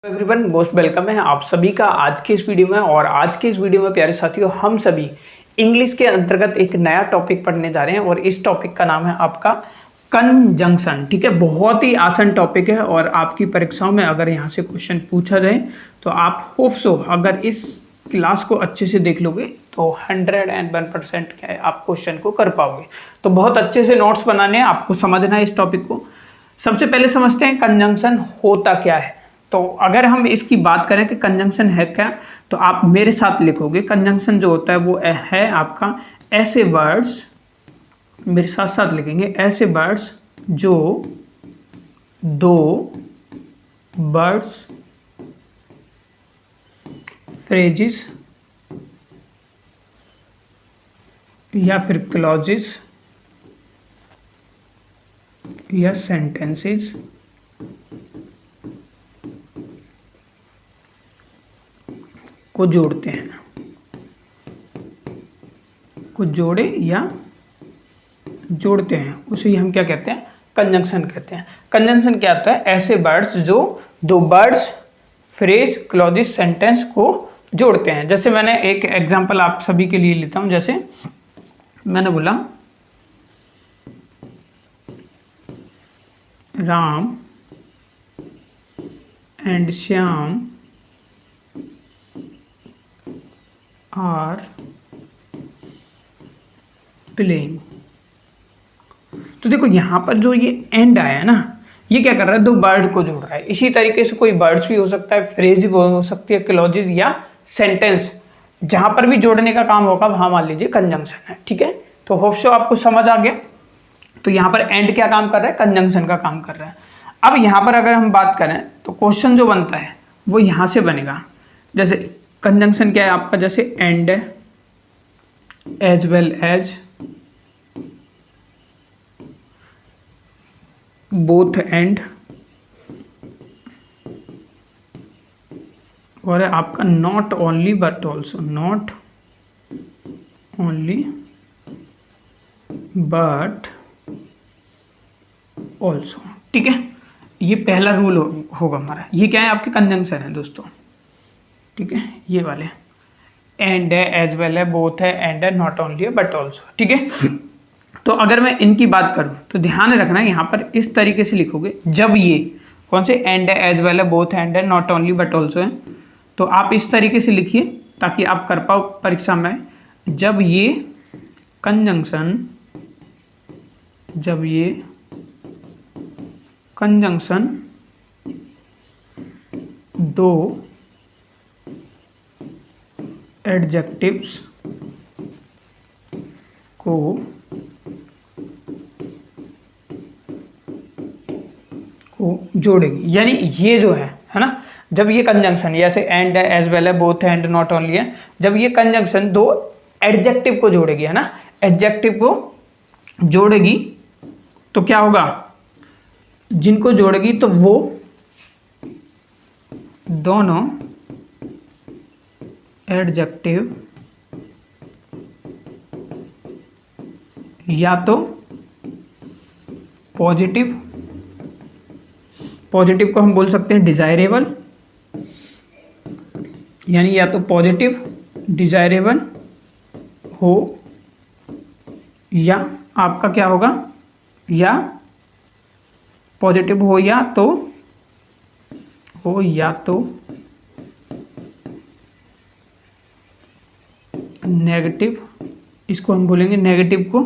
Everyone most welcome है आप सभी का आज के इस वीडियो में। और आज के इस वीडियो में प्यारे साथियों हम सभी इंग्लिश के अंतर्गत एक नया टॉपिक पढ़ने जा रहे हैं और इस टॉपिक का नाम है आपका कंजंक्शन। ठीक है, बहुत ही आसान टॉपिक है और आपकी परीक्षाओं में अगर यहाँ से क्वेश्चन पूछा जाए तो आप होप सो अगर इस क्लास को अच्छे से देख लोगे तो 101% क्या है आप क्वेश्चन को कर पाओगे। तो बहुत अच्छे से नोट्स बनाने हैं, आपको समझना है इस टॉपिक को। सबसे पहले समझते हैं कंजंक्शन होता क्या है। तो अगर हम इसकी बात करें कि कंजंक्शन है क्या, तो आप मेरे साथ लिखोगे कंजंक्शन जो होता है वो है आपका ऐसे वर्ड्स, मेरे साथ साथ लिखेंगे, ऐसे वर्ड्स जो दो वर्ड्स, फ्रेजेस या फिर क्लॉजेस या सेंटेंसेस को जोड़ते हैं, को जोड़े या जोड़ते हैं, उसे हम क्या कहते हैं, कंजंक्शन कहते हैं। कंजंक्शन क्या होता है, ऐसे वर्ड्स जो दो वर्ड्स, फ्रेज, क्लॉजेस, सेंटेंस को जोड़ते हैं। जैसे मैंने एक एग्जांपल आप सभी के लिए लेता हूं, जैसे मैंने बोला Ram and Shyam are playing. तो देखो यहां पर जो ये एंड आया है ना, ये क्या कर रहा है, दो वर्ड को जोड़ रहा है। इसी तरीके से कोई वर्ड्स भी हो सकता है, फ्रेज भी हो सकती है, क्लॉजेज या सेंटेंस, जहां पर भी जोड़ने का काम होगा वहां मान लीजिए कंजंक्शन है। ठीक है, तो होप सो आपको समझ आ गया। तो यहां पर एंड क्या काम कर रहा है, कंजंक्शन का काम कर रहा है। अब यहां पर अगर हम बात करें तो क्वेश्चन जो बनता है वो यहां से बनेगा। जैसे कंजंक्शन क्या है आपका, जैसे and as well as, both and, और है आपका not only but also, not only but also. ठीक है, ये पहला रूल होगा हमारा। ये क्या है, आपके कंजंक्शन है दोस्तों। ठीक है, ये वाले एंड है, एज वेल है, बोथ है, एंड है, नॉट ओनली है बट ऑल्सो। ठीक है, तो अगर मैं इनकी बात करूं तो ध्यान रखना यहाँ पर इस तरीके से लिखोगे, जब ये कौन से एंड है, एज वेल है, बोथ एंड है, नॉट ओनली बट ऑल्सो है, तो आप इस तरीके से लिखिए ताकि आप कर पाओ परीक्षा में। जब ये कंजंक्शन, जब ये कंजंक्शन दो एडजेक्टिव्स को जोड़ेगी, यानी ये जो है ना, जब ये कंजंक्शन जैसे एंड है, एज वेल है, बोथ है, एंड नॉट ओनली है, जब ये कंजंक्शन दो एडजेक्टिव को जोड़ेगी, है ना, एडजेक्टिव को जोड़ेगी तो क्या होगा, जिनको जोड़ेगी तो वो दोनों एडजेक्टिव या तो पॉजिटिव, पॉजिटिव को हम बोल सकते हैं डिजायरेबल, यानी या तो पॉजिटिव डिजायरेबल हो, या आपका क्या होगा, या पॉजिटिव हो या तो नेगेटिव, इसको हम बोलेंगे नेगेटिव को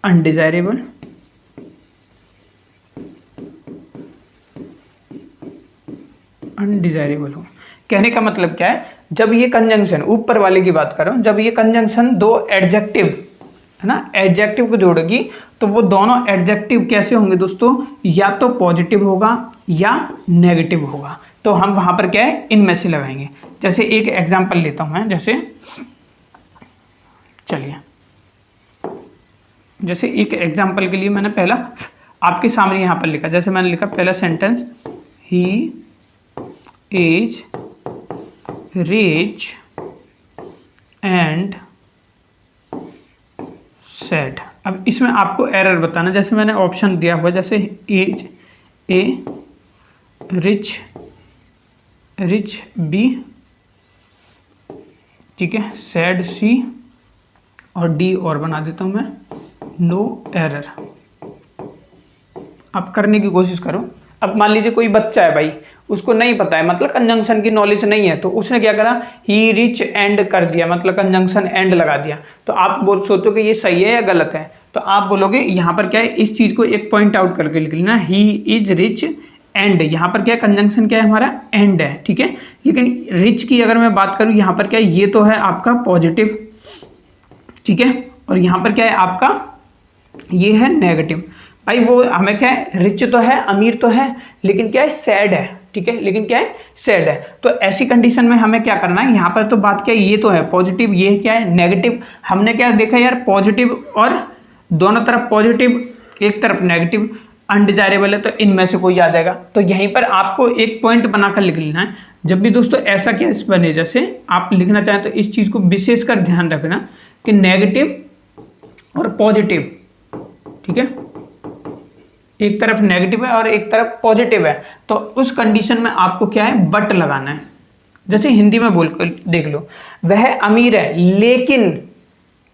अनडिजायरेबल, अनडिजायरेबल हो। कहने का मतलब क्या है, जब ये कंजंक्शन, ऊपर वाले की बात कर रहा हूं, जब ये कंजंक्शन दो एडजेक्टिव, है ना, एडजेक्टिव को जोड़ेगी तो वो दोनों एडजेक्टिव कैसे होंगे दोस्तों, या तो पॉजिटिव होगा या नेगेटिव होगा। तो हम वहां पर क्या है, इनमें से लगाएंगे। जैसे एक एग्जांपल लेता हूं मैं, जैसे चलिए, जैसे एक एग्जांपल के लिए मैंने पहला आपके सामने यहां पर लिखा, जैसे मैंने लिखा पहला sentence, he is rich and sad. अब इसमें आपको एरर बताना, जैसे मैंने ऑप्शन दिया हुआ, जैसे is a rich rich be, ठीक है, सैड सी, और डी और बना देता हूँ मैं, नो एरर। आप करने की कोशिश करो। अब मान लीजिए कोई बच्चा है भाई, उसको नहीं पता है, मतलब कंजंक्शन की नॉलेज नहीं है, तो उसने क्या करा, ही रिच एंड कर दिया, मतलब कंजंक्शन एंड लगा दिया। तो आप बोल सोचो कि ये सही है या गलत है, तो आप बोलोगे यहाँ पर क्या है, इस चीज को एक पॉइंट आउट करके लिख लेना, ही इज रिच एंड। यहाँ पर क्या है, कंजंक्शन क्या है हमारा, एंड है, ठीक है। लेकिन रिच की अगर मैं बात करूँ, यहाँ पर क्या है, ये तो है आपका पॉजिटिव, ठीक है, और यहाँ पर क्या है आपका, ये है नेगेटिव। भाई वो हमें क्या है, रिच तो है, अमीर तो है, लेकिन क्या है, सैड है, ठीक है, लेकिन क्या है, सैड है। तो ऐसी कंडीशन में हमें क्या करना है, यहाँ पर तो बात क्या है, ये तो है पॉजिटिव, ये क्या है नेगेटिव। हमने क्या देखा यार, पॉजिटिव और दोनों तरफ पॉजिटिव, एक तरफ नेगेटिव, अनडिजायरेबल है, तो इनमें से कोई आ जाएगा। तो यहीं पर आपको एक पॉइंट बनाकर लिख लेना है। जब भी दोस्तों ऐसा केस बने, जैसे आप लिखना चाहें, तो इस चीज को विशेषकर ध्यान रखना कि नेगेटिव और पॉजिटिव, ठीक है, एक तरफ नेगेटिव है और एक तरफ पॉजिटिव है, तो उस कंडीशन में आपको क्या है, बट लगाना है। जैसे हिंदी में बोल कर देख लो, वह अमीर है लेकिन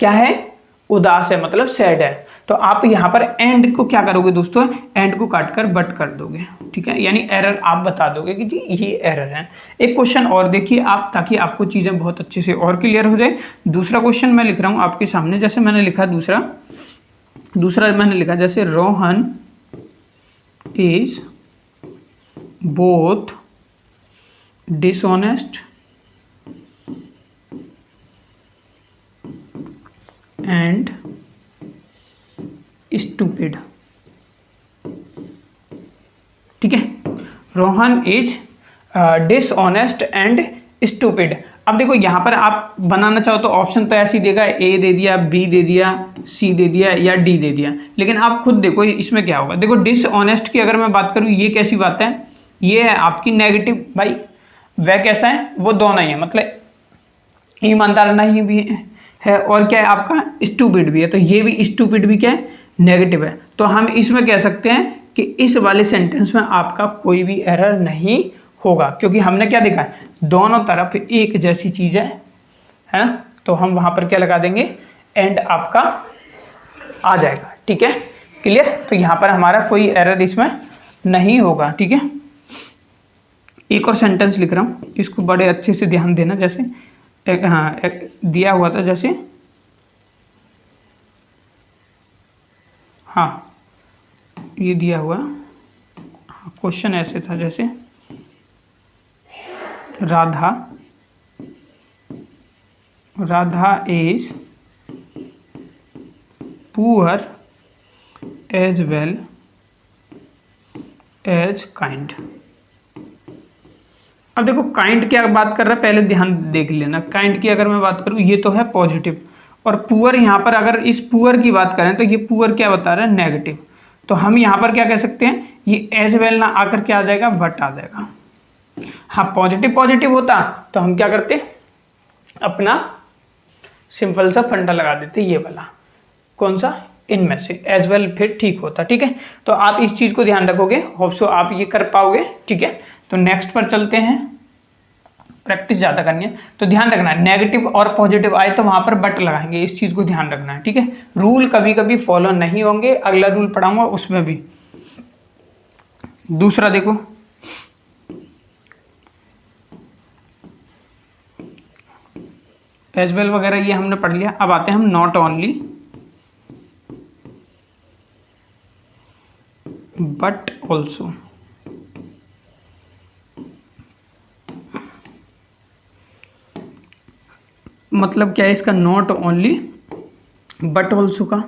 क्या है, उदास है, मतलब सैड है। तो आप यहां पर एंड को क्या करोगे दोस्तों, एंड को काटकर बट कर दोगे, ठीक है, यानी एरर आप बता दोगे कि जी ये एरर है। एक क्वेश्चन और देखिए आप, ताकि आपको चीजें बहुत अच्छे से और क्लियर हो जाए। दूसरा क्वेश्चन मैं लिख रहा हूं आपके सामने, जैसे मैंने लिखा दूसरा मैंने लिखा, जैसे Rohan is both dishonest and stupid, ठीक है, Rohan is dishonest and stupid. अब देखो यहाँ पर आप बनाना चाहो तो ऑप्शन तो ऐसे ही देगा, ए दे दिया, बी दे दिया, सी दे दिया या डी दे दिया, लेकिन आप खुद देखो इसमें क्या होगा। देखो डिसऑनेस्ट की अगर मैं बात करूँ, ये कैसी बात है, ये है आपकी नेगेटिव, भाई वह कैसा है, वो दोनों ही है, मतलब ईमानदार नहीं भी है, और क्या है आपका, स्टूपिड भी है। तो ये भी स्टूपिड भी क्या है, नेगेटिव है। तो हम इसमें कह सकते हैं कि इस वाले सेंटेंस में आपका कोई भी एरर नहीं होगा, क्योंकि हमने क्या देखा है, दोनों तरफ एक जैसी चीज है ना। तो हम वहां पर क्या लगा देंगे, एंड आपका आ जाएगा, ठीक है, क्लियर। तो यहां पर हमारा कोई एरर इसमें नहीं होगा, ठीक है। एक और सेंटेंस लिख रहा हूं, इसको बड़े अच्छे से ध्यान देना। जैसे एक दिया हुआ था, जैसे हाँ ये दिया हुआ क्वेश्चन ऐसे था, जैसे Radha is poor as well as kind. अब देखो काइंड क्या बात कर रहा है, पहले ध्यान देख लेना। काइंड की अगर मैं बात करूं, ये तो है पॉजिटिव, और पुअर यहाँ पर अगर इस पुअर की बात करें तो ये पुअर क्या बता रहा है, नेगेटिव। तो हम यहाँ पर क्या कह सकते हैं, ये एज वेल ना आकर क्या आ जाएगा, वट आ जाएगा। हाँ पॉजिटिव होता तो हम क्या करते, अपना सिंपल सा फंडा लगा देते, ये वाला कौन सा, इनमें से एज वेल, फिर ठीक होता, ठीक है। तो आप इस चीज को ध्यान रखोगे, होप सो आप ये कर पाओगे, ठीक है। तो नेक्स्ट पर चलते हैं, प्रैक्टिस ज्यादा करनी है तो ध्यान रखना है, नेगेटिव और पॉजिटिव आए तो वहां पर बट लगाएंगे, इस चीज को ध्यान रखना है, ठीक है। रूल कभी कभी फॉलो नहीं होंगे, अगला रूल पढ़ाऊंगा उसमें भी। दूसरा देखो, एज वेल वगैरह ये हमने पढ़ लिया। अब आते हैं हम नॉट ओनली बट ऑल्सो। मतलब क्या है इसका, नॉट ओनली बट ऑल्सो का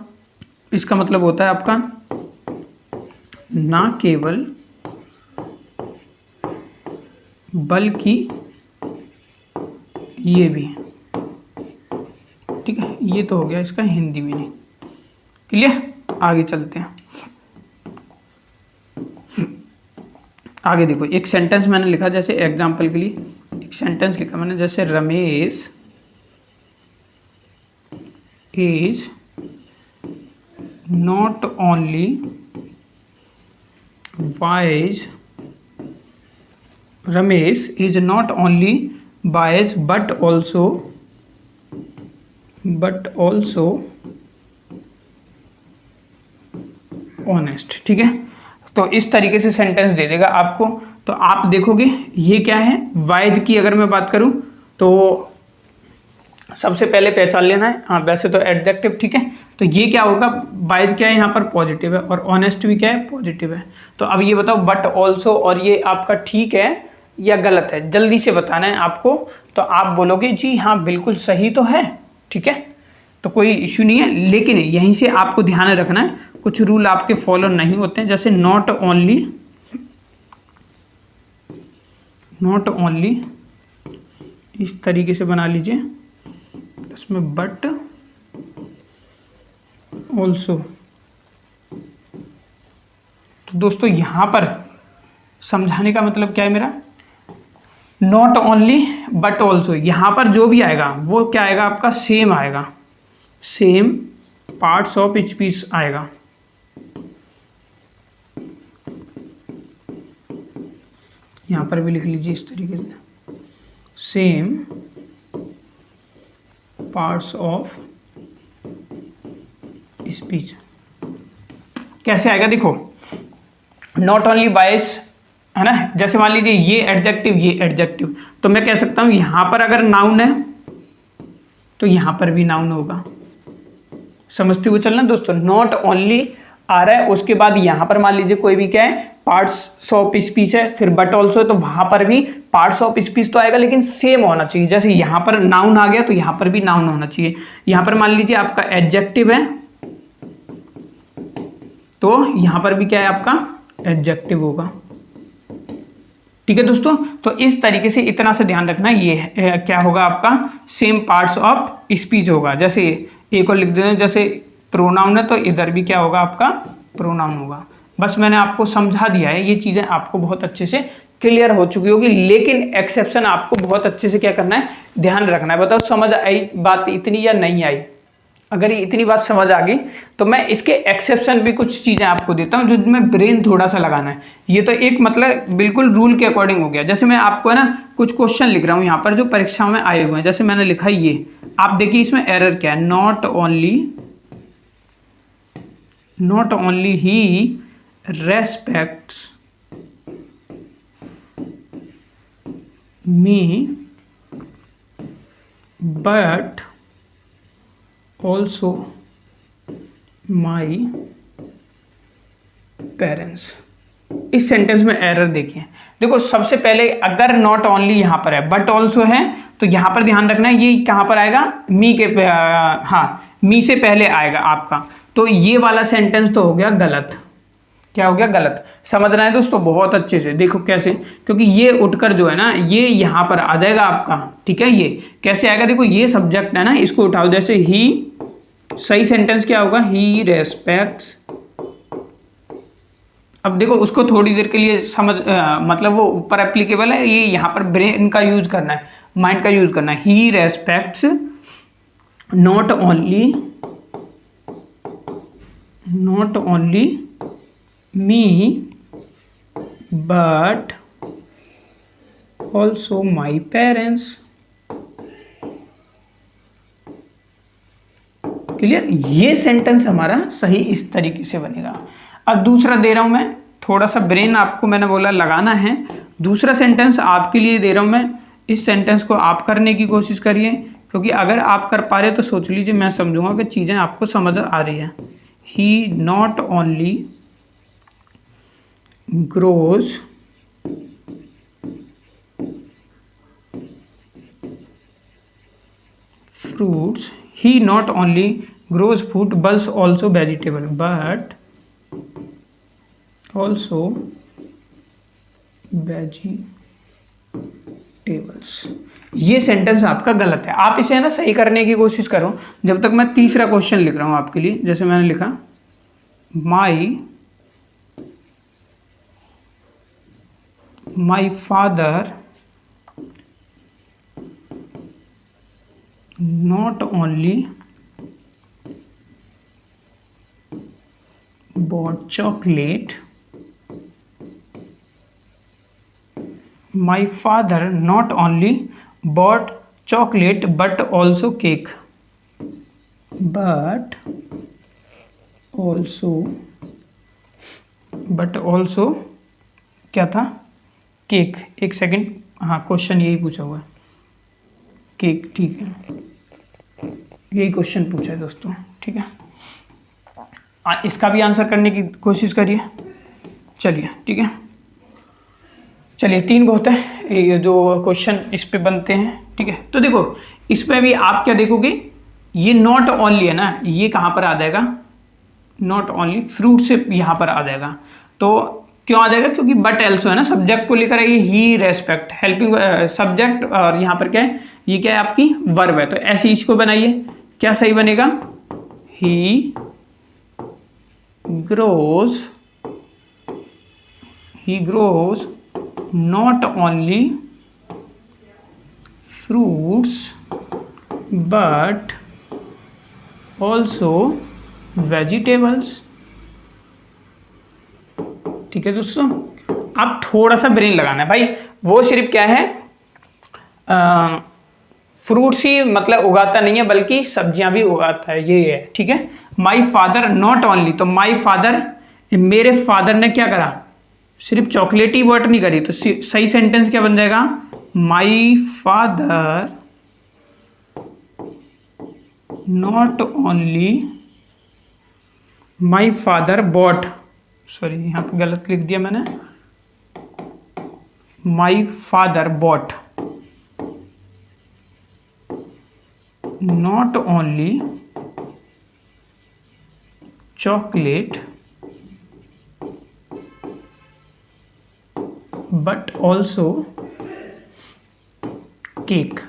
इसका मतलब होता है आपका ना केवल बल्कि ये भी, ठीक है। ये तो हो गया इसका हिंदी मीनिंग, क्लियर। आगे चलते हैं, आगे देखो एक सेंटेंस मैंने लिखा, जैसे एग्जांपल के लिए एक सेंटेंस लिखा मैंने, जैसे Ramesh is not only wise Ramesh is not only biased but also honest. ठीक है, तो इस तरीके से सेंटेंस दे देगा आपको। तो आप देखोगे ये क्या है, वाइज की अगर मैं बात करूं तो सबसे पहले पहचान लेना है। हाँ, वैसे तो एडजेक्टिव। ठीक है, तो ये क्या होगा, वाइज क्या है यहाँ पर, पॉजिटिव है, और ऑनेस्ट भी क्या है, पॉजिटिव है। तो अब ये बताओ बट ऑल्सो, और ये आपका ठीक है या गलत है, जल्दी से बताना है आपको। तो आप बोलोगे जी हाँ बिल्कुल सही तो है। ठीक है, तो कोई इश्यू नहीं है, लेकिन यहीं से आपको ध्यान रखना है कुछ रूल आपके फॉलो नहीं होते हैं। जैसे नॉट ओनली इस तरीके से बना लीजिए, इसमें बट ऑल्सो। तो दोस्तों यहां पर समझाने का मतलब क्या है मेरा, नॉट ओनली बट ऑल्सो, यहां पर जो भी आएगा वो क्या आएगा आपका, सेम आएगा, सेम पार्ट्स ऑफ स्पीच आएगा। यहां पर भी लिख लीजिए इस तरीके से, सेम पार्ट्स ऑफ स्पीच। कैसे आएगा देखो, नॉट ओनली बायस है ना, जैसे मान लीजिए ये एडजेक्टिव, तो मैं कह सकता हूं यहां पर अगर नाउन है तो यहां पर भी नाउन होगा। समझते हुए चलना दोस्तों, नॉट ओनली आ रहा है, उसके बाद यहां पर मान लीजिए कोई भी क्या है, पार्ट्स ऑफ स्पीच है, फिर बट ऑल्सो, तो वहां पर भी पार्ट्स ऑफ स्पीच तो आएगा लेकिन सेम होना चाहिए। जैसे यहां पर नाउन आ गया तो यहां पर भी नाउन होना चाहिए। यहां पर मान लीजिए आपका एडजेक्टिव है तो यहां पर भी क्या है आपका एडजेक्टिव होगा। ठीक है दोस्तों, तो इस तरीके से इतना से ध्यान रखना, ये क्या होगा आपका, सेम पार्ट्स ऑफ स्पीच होगा। जैसे एक और लिख देना, जैसे प्रोनाउन है तो इधर भी क्या होगा आपका प्रोनाउन होगा। बस मैंने आपको समझा दिया है, ये चीजें आपको बहुत अच्छे से क्लियर हो चुकी होगी, लेकिन एक्सेप्शन आपको बहुत अच्छे से क्या करना है, ध्यान रखना है। बताओ समझ आई बात इतनी या नहीं आई? अगर ये इतनी बात समझ आ गई तो मैं इसके एक्सेप्शन भी कुछ चीज़ें आपको देता हूं, जो में ब्रेन थोड़ा सा लगाना है। ये तो एक मतलब बिल्कुल रूल के अकॉर्डिंग हो गया। जैसे मैं आपको है ना कुछ क्वेश्चन लिख रहा हूं यहाँ पर जो परीक्षाओं में आए हुए हैं, जैसे मैंने लिखा ये, आप देखिए इसमें एरर क्या है, not only he respects me but also my parents. इस सेंटेंस में एरर देखिए, देखो सबसे पहले अगर नॉट ओनली यहां पर है बट ऑल्सो है तो यहां पर ध्यान रखना है ये कहां पर आएगा, मी के मी से पहले आएगा आपका, तो ये वाला सेंटेंस तो हो गया गलत। क्या हो गया, गलत। समझना है दोस्तों बहुत अच्छे से, देखो कैसे, क्योंकि ये उठकर जो है ना ये यहां पर आ जाएगा आपका। ठीक है, ये कैसे आएगा, देखो ये सब्जेक्ट है ना, इसको उठाओ, जैसे ही, सही सेंटेंस क्या होगा, ही रेस्पेक्ट्स। अब देखो उसको थोड़ी देर के लिए मतलब वो ऊपर एप्लीकेबल है, ये यहां पर ब्रेन का यूज करना है, माइंड का यूज करना है। He respects not only me but also my parents. Clear, ये सेंटेंस हमारा सही इस तरीके से बनेगा। अब दूसरा दे रहा हूं मैं, थोड़ा सा ब्रेन आपको मैंने बोला लगाना है। दूसरा सेंटेंस आपके लिए दे रहा हूं मैं, इस सेंटेंस को आप करने की कोशिश करिए, क्योंकि अगर आप कर पा रहे तो सोच लीजिए मैं समझूंगा कि चीजें आपको समझ आ रही है। He not only grows fruits, he not only grows fruit but also vegetable, but also vegetables। ये सेंटेंस आपका गलत है, आप इसे है ना सही करने की कोशिश करो। जब तक मैं तीसरा क्वेश्चन लिख रहा हूं आपके लिए, जैसे मैंने लिखा my father not only bought chocolate my father not only bought chocolate but also cake, but also क्या था, केक। एक सेकंड, हाँ क्वेश्चन यही पूछा हुआ है, केक, ठीक है, यही क्वेश्चन पूछा है दोस्तों, ठीक है। इसका भी आंसर करने की कोशिश करिए, चलिए, ठीक है। चलिए 3 बहुत है ये जो क्वेश्चन इस पे बनते हैं, ठीक है। तो देखो इसमें भी आप क्या देखोगे, ये नॉट ओनली है ना, ये कहाँ पर आ जाएगा, नॉट ओनली फ्रूट से यहाँ पर आ जाएगा। तो क्यों आ जाएगा, क्योंकि बट एल्सो है ना, सब्जेक्ट को लेकर ये ही रेस्पेक्ट हेल्पिंग सब्जेक्ट, और यहाँ पर क्या है, ये क्या है आपकी वर्ब है। तो ऐसे इसको बनाइए, क्या सही बनेगा, ही grows not only fruits but also vegetables। ठीक है दोस्तों, आप थोड़ा सा ब्रेन लगाना है भाई, वो सिर्फ क्या है, फ्रूट्स ही मतलब उगाता नहीं है बल्कि सब्जियां भी उगाता है, ये है, ठीक है। माई फादर नॉट ओनली, तो माई फादर, मेरे फादर ने क्या करा, सिर्फ चॉकलेट ही वर्ट नहीं करी, तो सही सेंटेंस क्या बन जाएगा, my father not only, my father bought, sorry यहाँ पे गलत लिख दिया मैंने, my father bought not only chocolate but also cake,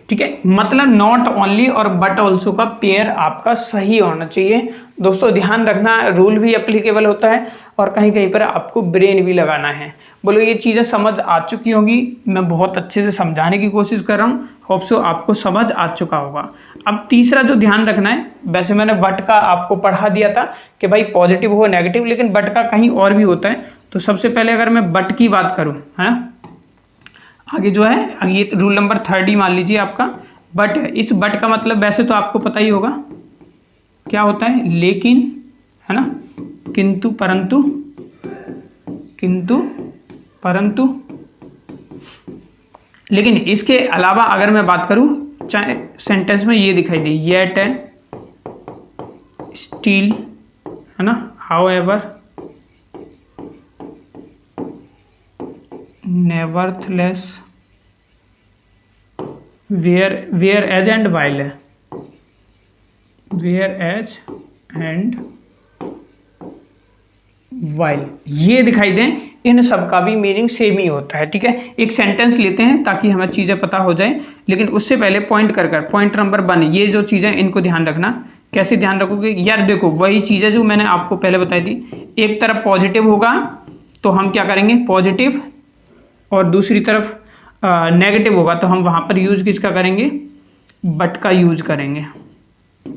ठीक है। मतलब नॉट ओनली और बट ऑल्सो का पेयर आपका सही होना चाहिए दोस्तों, ध्यान रखना, रूल भी एप्लीकेबल होता है और कहीं कहीं पर आपको ब्रेन भी लगाना है। बोलो ये चीज़ें समझ आ चुकी होंगी, मैं बहुत अच्छे से समझाने की कोशिश कर रहा हूँ, होप सो आपको समझ आ चुका होगा। अब तीसरा जो ध्यान रखना है, वैसे मैंने बट का आपको पढ़ा दिया था कि भाई पॉजिटिव हो नेगेटिव, लेकिन बट का कहीं और भी होता है। तो सबसे पहले अगर मैं बट की बात करूँ, है ना, आगे जो है ये रूल नंबर 3 ही मान लीजिए आपका बट है। इस बट का मतलब वैसे तो आपको पता ही होगा क्या होता है, लेकिन, है ना, किंतु परंतु, किंतु परंतु। लेकिन इसके अलावा अगर मैं बात करूं, चाहे सेंटेंस में ये दिखाई दे, येट है, स्टील, है ना, however, nevertheless, whereas and while है, वेयर एज एंड वाइल, ये दिखाई दें, इन सब का भी मीनिंग सेम ही होता है, ठीक है। एक सेंटेंस लेते हैं ताकि हमें चीज़ें पता हो जाए, लेकिन उससे पहले पॉइंट नंबर 1, ये जो चीज़ें इनको ध्यान रखना। कैसे ध्यान रखोगे यार, देखो वही चीज़ें जो मैंने आपको पहले बताई थी, एक तरफ पॉजिटिव होगा तो हम क्या करेंगे पॉजिटिव, और दूसरी तरफ नेगेटिव होगा तो हम वहाँ पर यूज किसका करेंगे, बट का यूज करेंगे।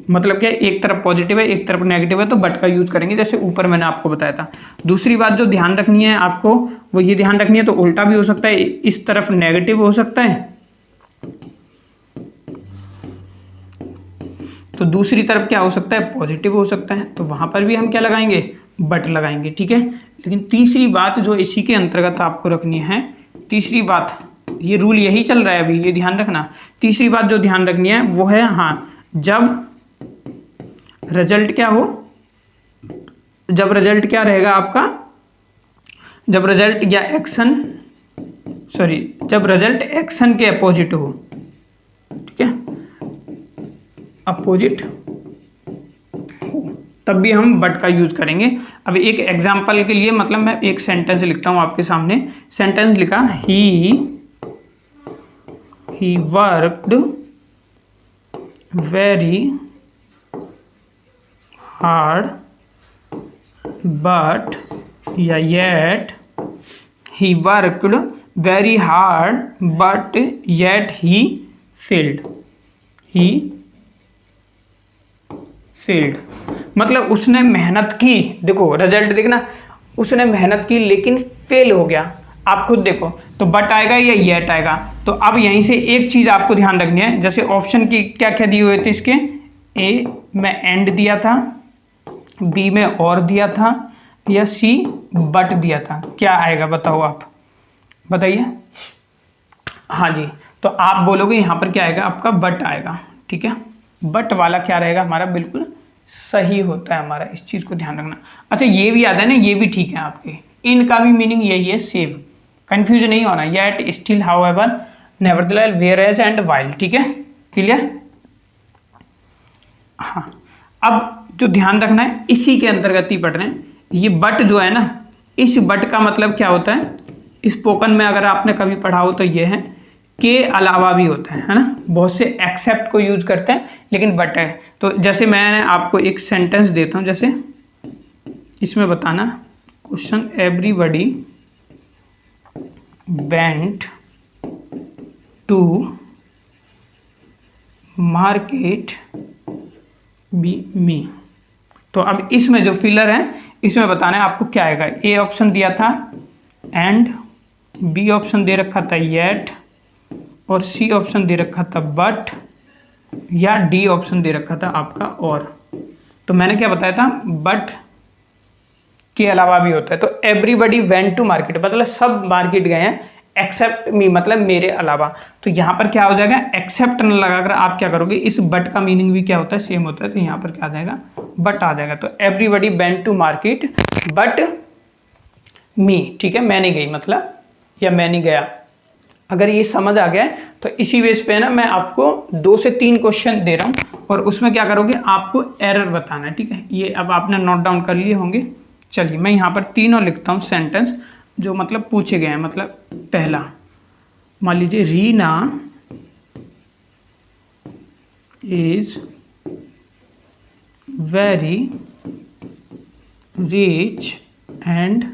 मतलब क्या, एक तरफ पॉजिटिव है एक तरफ नेगेटिव है तो बट का यूज करेंगे, जैसे ऊपर मैंने आपको बताया था। दूसरी बात जो ध्यान रखनी है आपको, वो ये ध्यान रखनी है, तो उल्टा भी हो सकता है, इस तरफ नेगेटिव हो सकता है तो दूसरी तरफ क्या हो सकता है, पॉजिटिव हो सकता है, तो वहां पर भी हम क्या लगाएंगे, बट लगाएंगे, ठीक है। लेकिन तीसरी बात जो इसी के अंतर्गत आपको रखनी है, तीसरी बात, ये रूल यही चल रहा है अभी, ये ध्यान रखना। तीसरी बात जो ध्यान रखनी है वो है, हाँ, जब रिजल्ट क्या हो, जब रिजल्ट क्या रहेगा आपका, जब रिजल्ट या एक्शन, सॉरी, जब रिजल्ट एक्शन के अपोजिट हो, ठीक है, अपोजिट हो, तब भी हम बट का यूज करेंगे। अब एक एग्जांपल के लिए, मतलब मैं एक सेंटेंस लिखता हूं आपके सामने। सेंटेंस लिखा, he worked very hard but, या yet, he worked very hard but yet he failed, he failed, मतलब उसने मेहनत की, देखो रिजल्ट देखना, उसने मेहनत की लेकिन फेल हो गया। आप खुद देखो, तो बट आएगा या येट आएगा। तो अब यहीं से एक चीज़ आपको ध्यान रखनी है, जैसे ऑप्शन की क्या क्या दिए हुए थे इसके, ए में एंड दिया था, बी में और दिया था, या सी बट दिया था। क्या आएगा बताओ, आप बताइए। हाँ जी, तो आप बोलोगे यहाँ पर क्या आएगा, आपका बट आएगा। ठीक है, बट वाला क्या रहेगा हमारा, बिल्कुल सही होता है हमारा, इस चीज़ को ध्यान रखना। अच्छा ये भी याद है ना, ये भी ठीक है आपके, इनका भी मीनिंग यही है सेम, कंफ्यूज नहीं होना। Yet, still, however, nevertheless, whereas and while. ठीक है, क्लियर। हाँ, अब जो ध्यान रखना है, इसी के अंतर्गत ही पढ़ रहे हैं। ये बट जो है ना, इस बट का मतलब क्या होता है, स्पोकन में अगर आपने कभी पढ़ा हो तो ये है के अलावा भी होता है ना। बहुत से एक्सेप्ट को यूज करते हैं, लेकिन बट है। तो जैसे मैं आपको एक सेंटेंस देता हूँ, जैसे इसमें बताना, question, everybody went to market be me. तो अब इसमें जो फिलर है, इसमें बताना है आपको क्या आएगा। ए ऑप्शन दिया था एंड, बी ऑप्शन दे रखा था येट, और सी ऑप्शन दे रखा था बट, या डी ऑप्शन दे रखा था आपका और। तो मैंने क्या बताया था, बट के अलावा भी होता है। तो एवरीबॉडी वेंट टू मार्केट मतलब सब मार्केट गए हैं, एक्सेप्ट मी मतलब मेरे अलावा। तो यहाँ पर क्या हो जाएगा, एक्सेप्ट न लगाकर आप क्या करोगे, इस बट का मीनिंग भी क्या होता है, सेम होता है। तो यहाँ पर क्या आ जाएगा, बट आ जाएगा। तो everybody went to market but me. ठीक है, मैं नहीं गई मतलब, या मैं नहीं गया। अगर ये समझ आ गया है तो इसी बेस पे ना मैं आपको 2 से 3 क्वेश्चन दे रहा हूँ, और उसमें क्या करोगे, आपको एरर बताना है। ठीक है, ये अब आपने नोट डाउन कर लिए होंगे। चलिए मैं यहाँ पर तीनों लिखता हूँ सेंटेंस जो मतलब पूछे गए हैं। मतलब पहला मान लीजिए, Reena is very rich and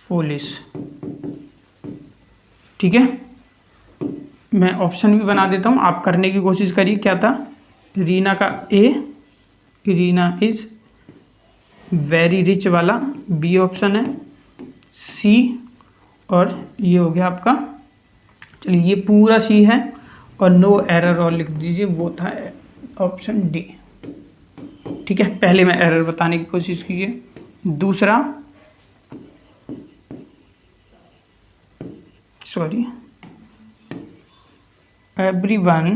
foolish. ठीक है, मैं ऑप्शन भी बना देता हूँ, आप करने की कोशिश करिए। क्या था, रीना का ए, रीना इज वेरी रिच वाला बी ऑप्शन है, सी, और ये हो गया आपका, चलिए ये पूरा सी है, और नो एरर और लिख दीजिए, वो था ऑप्शन डी। ठीक है, पहले मैं एरर बताने की कोशिश कीजिए। दूसरा, sorry, everyone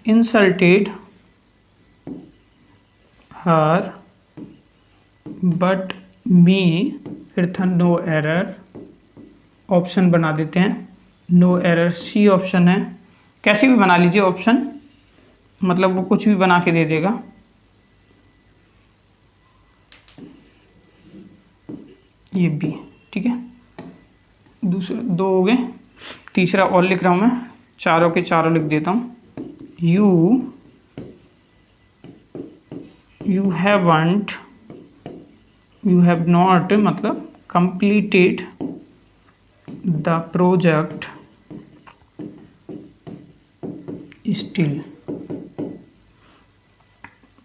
insulted her but me, फिर था नो एरर, ऑप्शन बना देते हैं नो एरर, सी ऑप्शन है। कैसे भी बना लीजिए ऑप्शन, मतलब वो कुछ भी बना के दे देगा। ये बी। ठीक है, दूसरे 2 हो गए, तीसरा और लिख रहा हूँ मैं, चारों के चारों लिख देता हूँ। यू हैव नॉट मतलब completed the project still,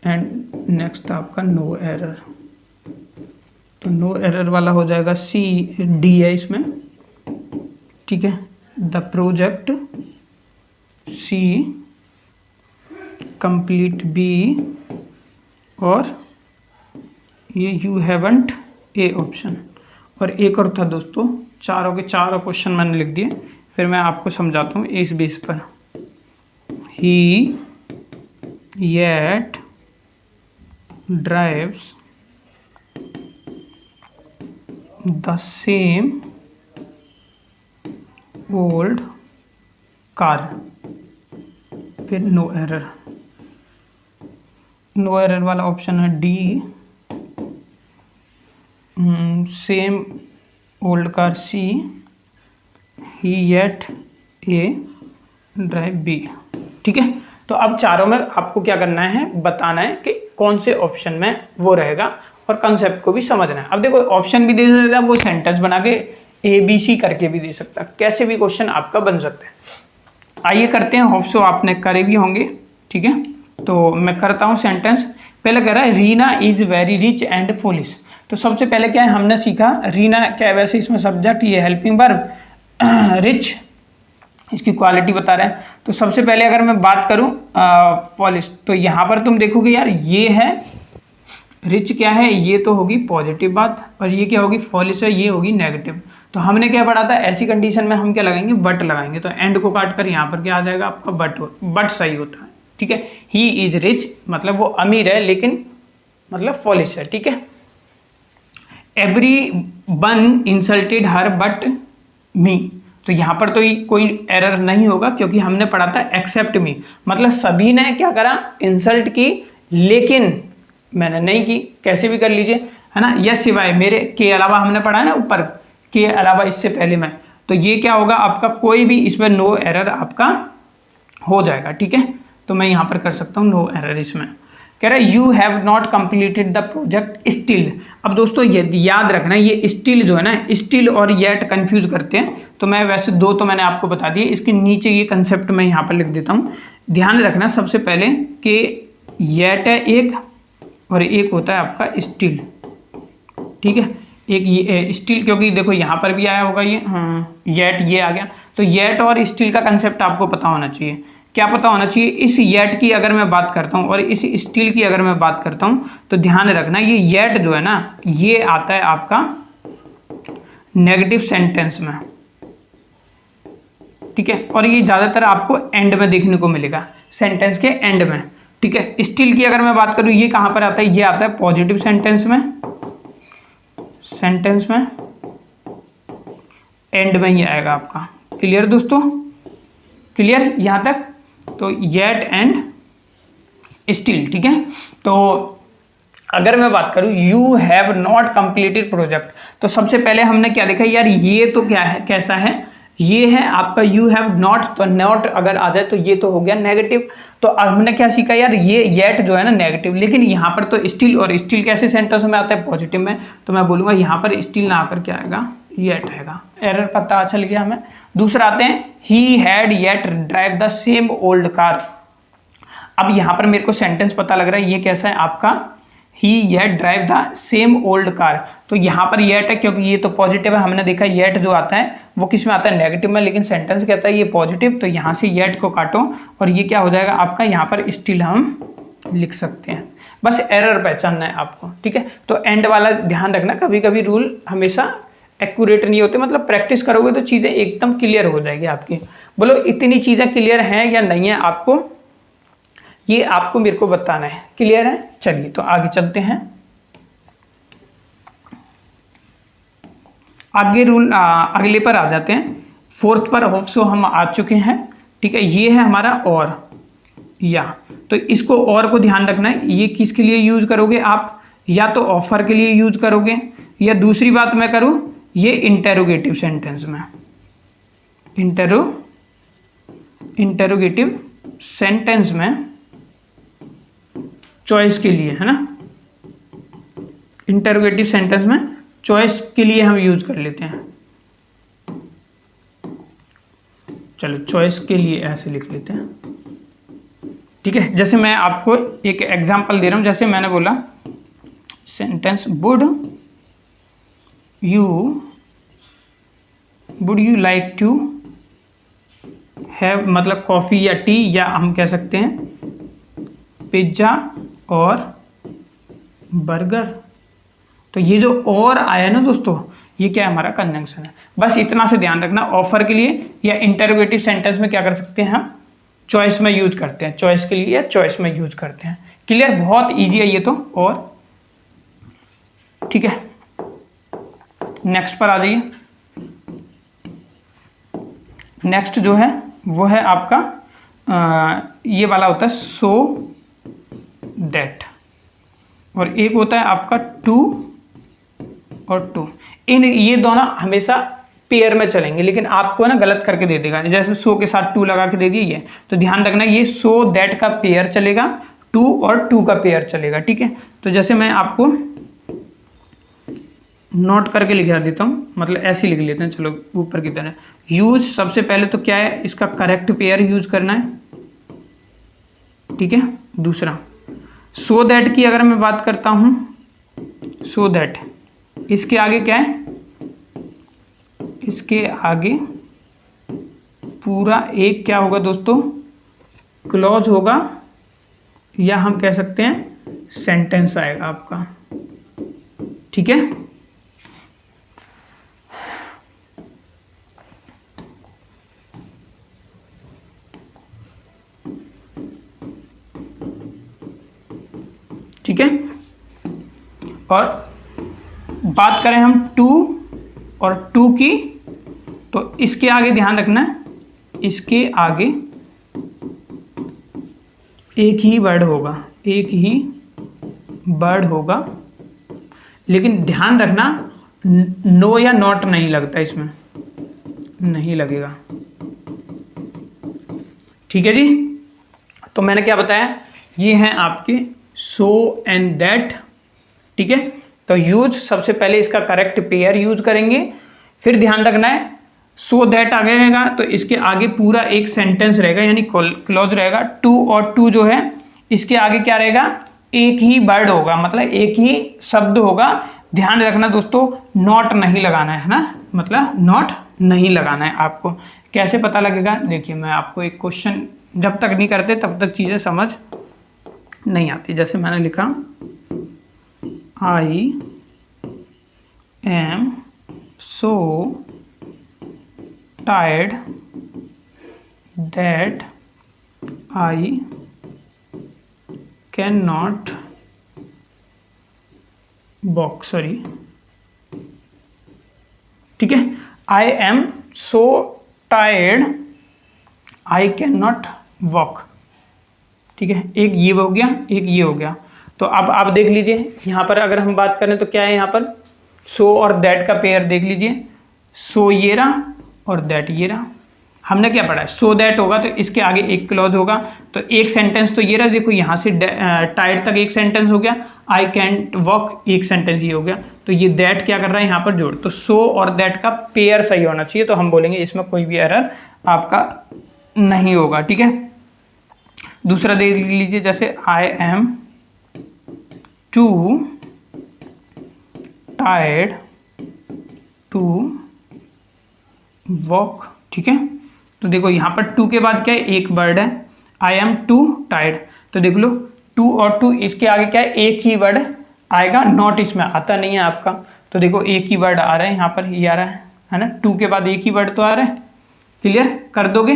and next आपका नो एरर। तो नो एरर वाला हो जाएगा सी, डी है इसमें। ठीक है, the project C, complete B, और ये यू हैवंट ए ऑप्शन। और एक और था दोस्तों, चारों के चारों क्वेश्चन मैंने लिख दिए, फिर मैं आपको समझाता हूँ इस बेस पर। He yet drives the same old car, फिर नो एरर। नो एरर वाला ऑप्शन है D, same old car C, he yet a drive B. ठीक है, तो अब चारों में आपको क्या करना है, बताना है कि कौन से ऑप्शन में वो रहेगा, और कंसेप्ट को भी समझना है। अब देखो ऑप्शन भी दे सकता है, वो सेंटेंस बना के ABC करके भी दे सकता है, कैसे भी क्वेश्चन आपका बन सकता है। आइए करते हैं, होप सो आपने करे भी होंगे। ठीक है, तो मैं करता हूँ सेंटेंस। पहले कह रहा है Reena is very rich and foolish. तो सबसे पहले क्या है हमने सीखा, रीना क्या है, वैसे इसमें सब्जेक्ट ये हेल्पिंग वर्ब, रिच इसकी क्वालिटी बता रहा है। तो सबसे पहले अगर मैं बात करूं फॉलिश, तो यहाँ पर तुम देखोगे यार ये है रिच क्या है, ये तो होगी पॉजिटिव बात, और ये क्या होगी फॉलिश है, ये होगी नेगेटिव। तो हमने क्या पढ़ा था, ऐसी कंडीशन में हम क्या लगाएंगे, बट लगाएंगे। तो एंड को काट कर यहाँ पर क्या आ जाएगा आपका बट सही होता है, ठीक है। ही इज रिच मतलब वो अमीर है लेकिन मतलब फॉलिश है, ठीक है। Everyone insulted her but me, तो यहाँ पर तो कोई एरर नहीं होगा क्योंकि हमने पढ़ा था एक्सेप्ट मी, मतलब सभी ने क्या करा, इंसल्ट की लेकिन मैंने नहीं की। कैसे भी कर लीजिए, है ना, या सिवाय मेरे के अलावा हमने पढ़ा है ना ऊपर, के अलावा इससे पहले में, तो ये क्या होगा आपका, कोई भी इसमें नो एरर आपका हो जाएगा, ठीक है। तो मैं यहाँ पर कर सकता हूँ नो एरर। इसमें कह रहा है you have not completed the project still. अब दोस्तों ये याद रखना, ये स्टिल जो है ना, स्टिल और येट कंफ्यूज करते हैं। तो मैं वैसे दो तो मैंने आपको बता दिए, इसके नीचे ये कंसेप्ट मैं यहाँ पर लिख देता हूँ। ध्यान रखना सबसे पहले कि येट है एक और एक होता है आपका स्टिल, ठीक है। एक ये स्टिल, क्योंकि देखो यहाँ पर भी आया होगा ये येट, ये आ गया। तो येट और स्टिल का कंसेप्ट आपको पता होना चाहिए। क्या पता होना चाहिए, इस येट की अगर मैं बात करता हूँ और इस स्टिल की अगर मैं बात करता हूँ, तो ध्यान रखना ये येट जो है ना, ये आता है आपका नेगेटिव सेंटेंस में, ठीक है। और ये ज़्यादातर आपको एंड में देखने को मिलेगा, सेंटेंस के एंड में, ठीक है। स्टिल की अगर मैं बात करूँ, ये कहाँ पर आता है, ये आता है पॉजिटिव सेंटेंस में, एंड में ही आएगा आपका। क्लियर दोस्तों, क्लियर यहाँ तक। तो येट एंड स्टिल, ठीक है। तो अगर मैं बात करूँ you have not completed project, तो सबसे पहले हमने क्या देखा यार, ये तो क्या है, कैसा है, ये है आपका यू हैव नॉट। तो नॉट अगर आ जाए तो ये तो हो गया नेगेटिव। तो अब हमने क्या सीखा यार, ये येट जो है ना नेगेटिव, लेकिन यहाँ पर तो स्टिल, और स्टिल कैसे सेंटेंस में आता है पॉजिटिव में। तो मैं बोलूँगा यहाँ पर स्टिल ना आकर क्या आएगा, येट आएगा। एरर पता चल गया हमें। दूसरा आते हैं he had yet drive the same old car. अब यहाँ पर मेरे को सेंटेंस पता लग रहा है, ये कैसा है आपका, he yet drive the same old car. तो यहाँ पर येट है क्योंकि ये तो पॉजिटिव है, हमने देखा येट जो आता है वो किस में आता है, नेगेटिव में, लेकिन सेंटेंस कहता है ये पॉजिटिव। तो यहाँ से येट को काटो और ये क्या हो जाएगा आपका, यहाँ पर स्टिल हम लिख सकते हैं। बस एरर पहचानना है आपको, ठीक है। तो एंड वाला ध्यान रखना, कभी कभी रूल हमेशा एक्यूरेट नहीं होते, मतलब प्रैक्टिस करोगे तो चीज़ें एकदम क्लियर हो जाएगी आपकी। बोलो इतनी चीज़ें क्लियर हैं या नहीं है आपको, ये आपको मेरे को बताना है। क्लियर है, चलिए तो आगे चलते हैं। आगे रूल अगले पर आ जाते हैं। फोर्थ पर होप सो हम आ चुके हैं, ठीक है। ये है हमारा और या, तो इसको और को ध्यान रखना है, ये किसके लिए यूज करोगे आप, या तो ऑफर के लिए यूज करोगे, या दूसरी बात मैं करूं ये इंटेरोगेटिव सेंटेंस में, इंटेरोगेटिव सेंटेंस में चॉइस के लिए, है ना। इंटेरोगेटिव सेंटेंस में चॉइस के लिए हम यूज कर लेते हैं। चलो चॉइस के लिए ऐसे लिख लेते हैं, ठीक है। जैसे मैं आपको एक एग्जांपल दे रहा हूं, जैसे मैंने बोला sentence would you like to have, मतलब कॉफ़ी या टी, या हम कह सकते हैं पिज्ज़ा और बर्गर। तो ये जो और आया ना दोस्तों, ये क्या है, हमारा कंजंक्शन है। बस इतना से ध्यान रखना, ऑफर के लिए या इंटरोगेटिव सेंटेंस में क्या कर सकते हैं हम, चॉइस में यूज करते हैं, चॉइस के लिए या चॉइस में यूज करते हैं। क्लियर, बहुत इजी है ये तो। और ठीक है, नेक्स्ट पर आ जाइए। नेक्स्ट जो है वो है आपका ये वाला होता है सो दैट, और एक होता है आपका टू और टू। इन ये दोनों हमेशा पेयर में चलेंगे, लेकिन आपको ना गलत करके दे देगा। जैसे सो के साथ टू लगा के दे दिए ये, तो ध्यान रखना ये सो दैट का पेयर चलेगा, टू और टू का पेयर चलेगा, ठीक है। तो जैसे मैं आपको नोट करके लिखा देता हूँ, मतलब ऐसे लिख लेते हैं, चलो ऊपर की तरह। यूज सबसे पहले तो क्या है, इसका करेक्ट पेयर यूज करना है, ठीक है। दूसरा सो दैट की अगर मैं बात करता हूं, सो दैट इसके आगे क्या है, इसके आगे पूरा एक क्या होगा दोस्तों, क्लॉज होगा, या हम कह सकते हैं सेंटेंस आएगा आपका। ठीक है, ठीक है। और बात करें हम टू और टू की, तो इसके आगे ध्यान रखना है, इसके आगे एक ही वर्ड होगा, एक ही वर्ड होगा, लेकिन ध्यान रखना नो या नॉट नहीं लगता, इसमें नहीं लगेगा। ठीक है जी, तो मैंने क्या बताया, ये हैं आपके सो एंड दैट। ठीक है, तो यूज सबसे पहले इसका करेक्ट पेयर यूज करेंगे, फिर ध्यान रखना है सो दैट आ गएगा तो इसके आगे पूरा एक सेंटेंस रहेगा, यानी क्लॉज रहेगा। टू और टू जो है इसके आगे क्या रहेगा, एक ही वर्ड होगा, मतलब एक ही शब्द होगा। ध्यान रखना दोस्तों, नॉट नहीं लगाना है ना, मतलब नॉट नहीं लगाना है। आपको कैसे पता लगेगा, देखिए मैं आपको एक क्वेश्चन, जब तक नहीं करते तब तक चीज़ें समझ नहीं आती। जैसे मैंने लिखा I am so tired that I can not walk, sorry, ठीक है, I am so tired I can not walk. ठीक है, एक ये हो गया, एक ये हो गया। तो अब आप देख लीजिए यहाँ पर अगर हम बात करें तो क्या है, यहाँ पर सो और दैट का पेयर देख लीजिए, सो ये रहा और दैट ये रहा। हमने क्या पढ़ा है, सो दैट होगा तो इसके आगे एक क्लॉज होगा, तो एक सेंटेंस तो ये रहा, देखो यहाँ से टायर्ड तक एक सेंटेंस हो गया, आई कैंट वॉक एक सेंटेंस ये हो गया, तो ये दैट क्या कर रहा है यहाँ पर जोड़, तो सो और दैट का पेयर सही होना चाहिए, तो हम बोलेंगे इसमें कोई भी एरर आपका नहीं होगा। ठीक है, दूसरा देख लीजिए, जैसे I am too tired to walk. ठीक है, तो देखो यहाँ पर टू के बाद क्या है, एक वर्ड है, आई एम टू टायर्ड, तो देख लो टू और टू इसके आगे क्या है, एक ही वर्ड आएगा, नॉट इसमें आता नहीं है आपका, तो देखो एक ही वर्ड आ रहा है यहाँ पर, ये आ रहा है ना, टू के बाद एक ही वर्ड तो आ रहा है। क्लियर कर दोगे,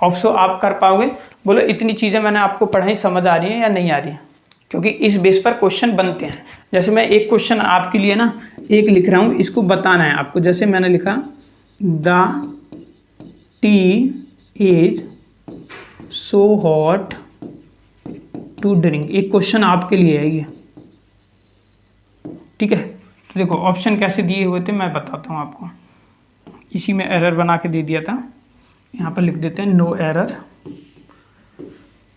होप सो आप कर पाओगे। बोलो इतनी चीज़ें मैंने आपको पढ़ाई समझ आ रही है या नहीं आ रही है, क्योंकि इस बेस पर क्वेश्चन बनते हैं। जैसे मैं एक क्वेश्चन आपके लिए ना एक लिख रहा हूँ, इसको बताना है आपको। जैसे मैंने लिखा the tea is so hot to drink, एक क्वेश्चन आपके लिए है ये। ठीक है, तो देखो ऑप्शन कैसे दिए हुए थे मैं बताता हूँ आपको, इसी में एरर बना के दे दिया था, यहाँ पर लिख देते हैं नो एरर।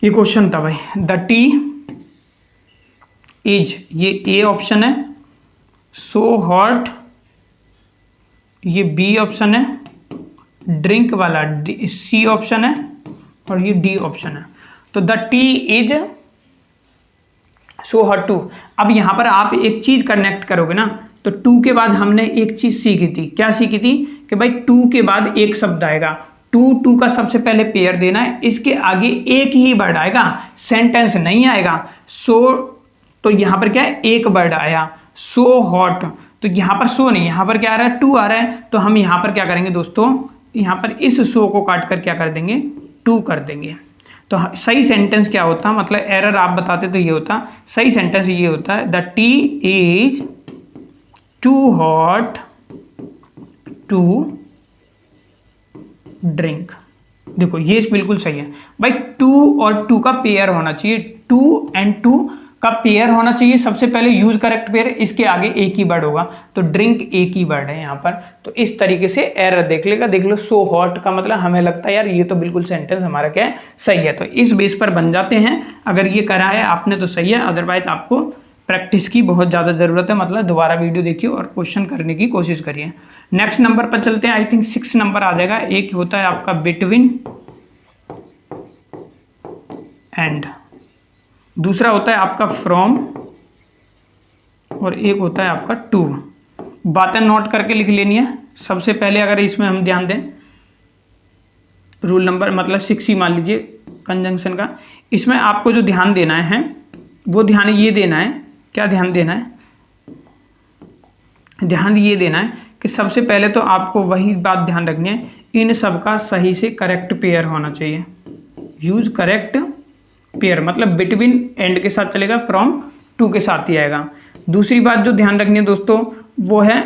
ये क्वेश्चन था भाई, द टी इज, ये ए ऑप्शन है, सो हॉट ये बी ऑप्शन है, ड्रिंक वाला सी ऑप्शन है, और ये डी ऑप्शन है। तो the tea is so hot to. अब यहां पर आप एक चीज कनेक्ट करोगे ना, तो टू के बाद हमने एक चीज सीखी थी, क्या सीखी थी कि भाई टू के बाद एक शब्द आएगा, टू का सबसे पहले पेयर देना है, इसके आगे एक ही वर्ड आएगा, सेंटेंस नहीं आएगा। सो तो यहां पर क्या है, एक वर्ड आया सो हॉट, तो यहां पर सो नहीं, यहां पर क्या आ रहा है, टू आ रहा है, तो हम यहां पर क्या करेंगे दोस्तों, यहां पर इस सो को काट कर क्या कर देंगे, टू कर देंगे। तो सही सेंटेंस क्या होता, मतलब एरर आप बताते तो ये होता, सही सेंटेंस ये होता है the tea is too hot to drink. देखो ये बिल्कुल सही है भाई, टू और टू का पेयर होना चाहिए, टू एंड टू का पेयर होना चाहिए, सबसे पहले यूज करेक्ट पेयर, इसके आगे एक ही वर्ड होगा, तो ड्रिंक एक ही वर्ड है यहाँ पर। तो इस तरीके से एरर देख लेगा, देख लो सो हॉट का मतलब हमें लगता है यार ये तो बिल्कुल सेंटेंस हमारा क्या है, सही है, तो इस बेस पर बन जाते हैं। अगर ये करा है आपने तो सही है, अदरवाइज आपको प्रैक्टिस की बहुत ज़्यादा ज़रूरत है, मतलब दोबारा वीडियो देखिए और क्वेश्चन करने की कोशिश करिए। नेक्स्ट नंबर पर चलते हैं, आई थिंक 6 नंबर आ जाएगा। एक होता है आपका बिटवीन एंड, दूसरा होता है आपका फ्रॉम और एक होता है आपका टू। बातें नोट करके लिख लेनी है। सबसे पहले अगर इसमें हम ध्यान दें, रूल नंबर मतलब 6 ही मान लीजिए कंजंक्शन का, इसमें आपको जो ध्यान देना है वो ध्यान ये देना है, क्या ध्यान देना है, ध्यान ये देना है कि सबसे पहले तो आपको वही बात ध्यान रखनी है, इन सब का सही से करेक्ट पेयर होना चाहिए। यूज करेक्ट पेयर मतलब बिटवीन एंड के साथ चलेगा, फ्रॉम टू के साथ ही आएगा। दूसरी बात जो ध्यान रखनी है दोस्तों वो है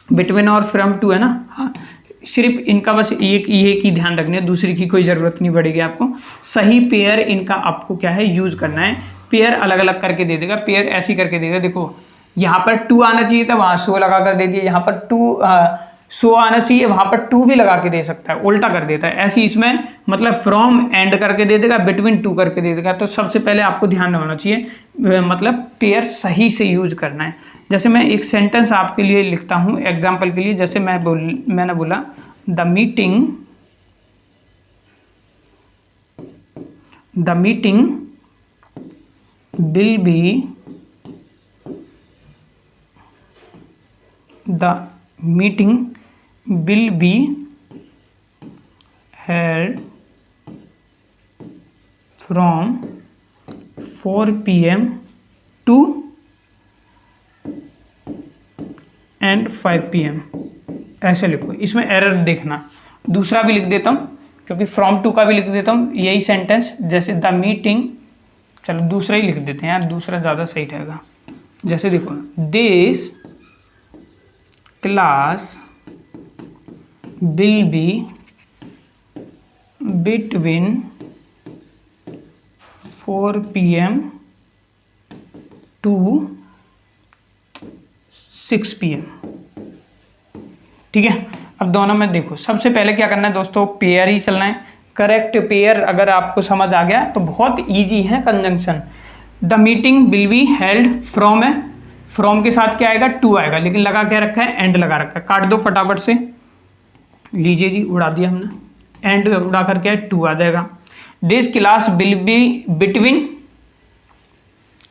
बिटवीन और फ्रॉम टू है ना, हाँ, सिर्फ इनका बस एक ही ध्यान रखनी है, दूसरी की कोई ज़रूरत नहीं पड़ेगी आपको। सही पेयर इनका आपको क्या है यूज करना है। पेयर अलग अलग करके दे देगा, पेयर ऐसी करके देगा, देखो यहाँ पर टू आना चाहिए था, वहाँ सो लगा कर दे दिया, यहाँ पर टू सो आना चाहिए, वहाँ पर टू भी लगा के दे सकता है, उल्टा कर देता है। ऐसे इसमें मतलब फ्रॉम एंड करके दे देगा, बिटवीन टू करके दे देगा। तो सबसे पहले आपको ध्यान होना चाहिए मतलब पेयर सही से यूज करना है। जैसे मैं एक सेंटेंस आपके लिए लिखता हूँ एग्जाम्पल के लिए, जैसे मैंने बोला the meeting will be the meeting will be held from 4 PM to and 5 PM ऐसे लिखो। इसमें एरर देखना। दूसरा भी लिख देता हूँ क्योंकि फ्रॉम टू का भी लिख देता हूँ यही सेंटेंस, जैसे द मीटिंग, चलो दूसरा ही लिख देते हैं यार, दूसरा ज़्यादा सही रहेगा। जैसे देखो this class will be between 4 PM to 6 PM। ठीक है, अब दोनों में देखो सबसे पहले क्या करना है दोस्तों, पेयर ही चलना है। करेक्ट पेयर अगर आपको समझ आ गया तो बहुत इजी है conjunction. The meeting will be held from है, फ्रॉम के साथ क्या आएगा टू आएगा, लेकिन लगा क्या रखा है एंड लगा रखा है। काट दो फटाफट से, लीजिए जी उड़ा दिया हमने, एंड उड़ा करके है टू आ जाएगा। This class will be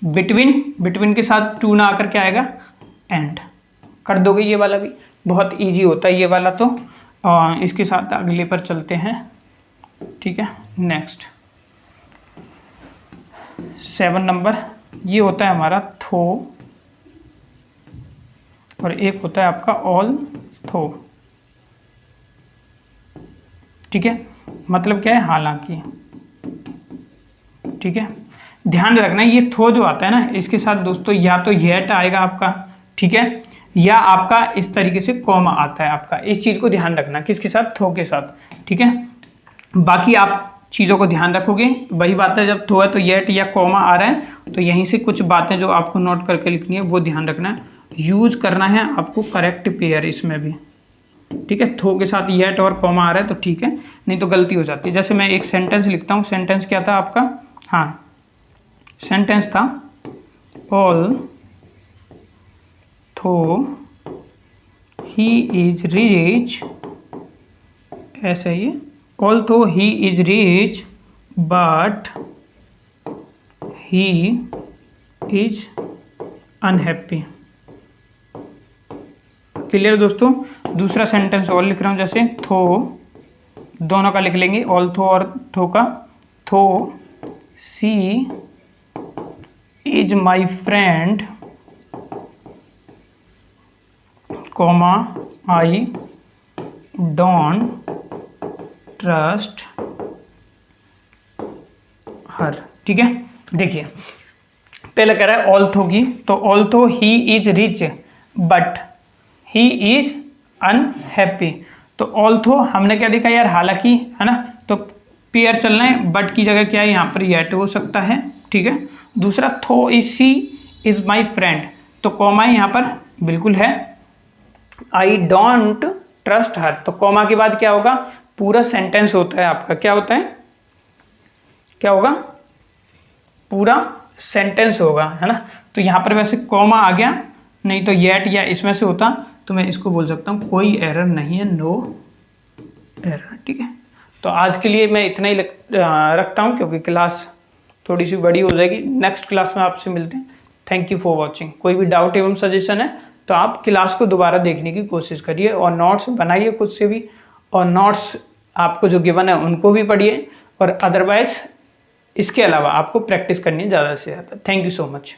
between के साथ टू ना आकर क्या आएगा एंड। कर दोगे ये वाला भी, बहुत इजी होता है ये वाला। तो इसके साथ अगले पर चलते हैं। ठीक है, नेक्स्ट 7 नंबर, ये होता है हमारा थो और एक होता है आपका ऑल थो। ठीक है, मतलब क्या है हालांकि। ठीक है, ध्यान रखना ये थो जो आता है ना इसके साथ दोस्तों या तो येट आएगा आपका, ठीक है, या आपका इस तरीके से कॉमा आता है आपका। इस चीज़ को ध्यान रखना किसके साथ, थो के साथ। ठीक है, बाकी आप चीज़ों को ध्यान रखोगे वही बात है, जब थो है तो येट या कॉमा आ रहा है तो यहीं से कुछ बातें जो आपको नोट करके लिखनी है वो ध्यान रखना है। यूज करना है आपको करेक्ट पेयर इसमें भी। ठीक है, थो के साथ येट और कॉमा आ रहा है तो ठीक है, नहीं तो गलती हो जाती है। जैसे मैं एक सेंटेंस लिखता हूँ, सेंटेंस क्या था आपका, हाँ सेंटेंस था ऑल थो ही इज रिच, ऐसा ही, ऑल थो he is rich but he is unhappy. Clear दोस्तों। दूसरा सेंटेंस और लिख रहा हूँ, जैसे थो, दोनों का लिख लेंगे, ऑल थो और थो का। Though she is my friend comma I don't trust her. ठीक है, देखिए पहले कह रहा है ऑल थो की, तो ऑल थो he is rich but he is unhappy. तो ऑल थो हमने क्या देखा यार हालांकि, है ना, तो पेयर चलना है, बट की जगह क्या है यहाँ पर येट हो सकता है। ठीक है, दूसरा though is C is my friend, तो कॉमा यहाँ पर बिल्कुल है। आई डोंट ट्रस्ट हर, तो कॉमा के बाद क्या होगा, पूरा सेंटेंस होता है आपका, क्या होता है, क्या होगा, पूरा सेंटेंस होगा, है ना। तो यहाँ पर वैसे कॉमा आ गया, नहीं तो येट या इसमें से होता तो मैं इसको बोल सकता हूँ कोई एरर नहीं है, नो एरर। ठीक है, तो आज के लिए मैं इतना ही रखता हूँ क्योंकि क्लास थोड़ी सी बड़ी हो जाएगी। नेक्स्ट क्लास में आपसे मिलते हैं। Thank you for watching. कोई भी डाउट एवं सजेशन है तो आप क्लास को दोबारा देखने की कोशिश करिए और नोट्स बनाइए खुद से भी, और नोट्स आपको जो गिवन है उनको भी पढ़िए, और अदरवाइज इसके अलावा आपको प्रैक्टिस करनी है ज़्यादा से ज़्यादा। Thank you so much.